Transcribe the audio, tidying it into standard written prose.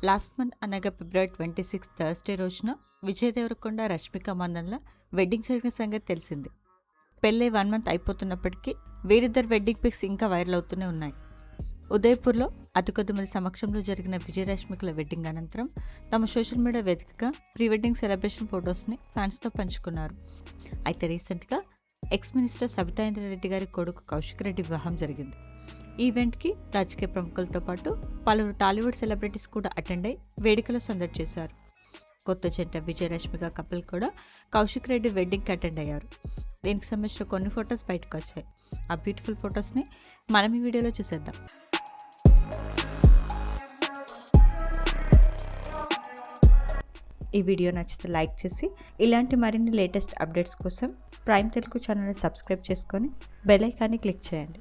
Last month అనగా ఫిబ్రవరి 26 Thursday రోజున Vijay Devarakonda, Rashmika మందన్ల wedding జరిగిన సంగతి తెలిసింది. పెళ్ళై 1 మంత్ అయిపోతున్నప్పటికీ వీరిద్దరు వెడ్డింగ్ పిక్స్ ఇంకా వైరల్ అవుతూనే ఉన్నాయి. ఉదయపూర్లో అతి కొద్ది మంది సమక్షంలో జరిగిన విజయ్ రష్మికల వెడ్డింగ్ అనంతరం తమ సోషల్ మీడియా వేదికగా ప్రీ వెడ్డింగ్ సెలబ్రేషన్ ఫొటోస్ని ఫ్యాన్స్తో పంచుకున్నారు. అయితే రీసెంట్గా ఎక్స్ మినిస్టర్ సబితా ఇంద్రారెడ్డి గారి కొడుకు కౌశిక్ రెడ్డి వివాహం జరిగింది. ఈ ఈవెంట్కి రాజకీయ ప్రముఖులతో పాటు పలువురు టాలీవుడ్ సెలబ్రిటీస్ కూడా అటెండ్ అయి వేడుకలో సందడి చేశారు. కొత్త జంట విజయ్ రష్మిక కపుల్ కూడా కౌశిక్ రెడ్డి వెడ్డింగ్కి అటెండ్ అయ్యారు. దీనికి సంబంధించిన కొన్ని ఫొటోస్ బయటకు వచ్చాయి. ఆ బ్యూటిఫుల్ ఫొటోస్ని మనం ఈ వీడియోలో చూసేద్దాం. ఈ వీడియో నచ్చితే లైక్ చేసి ఇలాంటి మరిన్ని లేటెస్ట్ అప్డేట్స్ కోసం ప్రైమ్ తెలుగు ఛానల్ని సబ్స్క్రైబ్ చేసుకొని బెల్ ఐకాన్ని క్లిక్ చేయండి.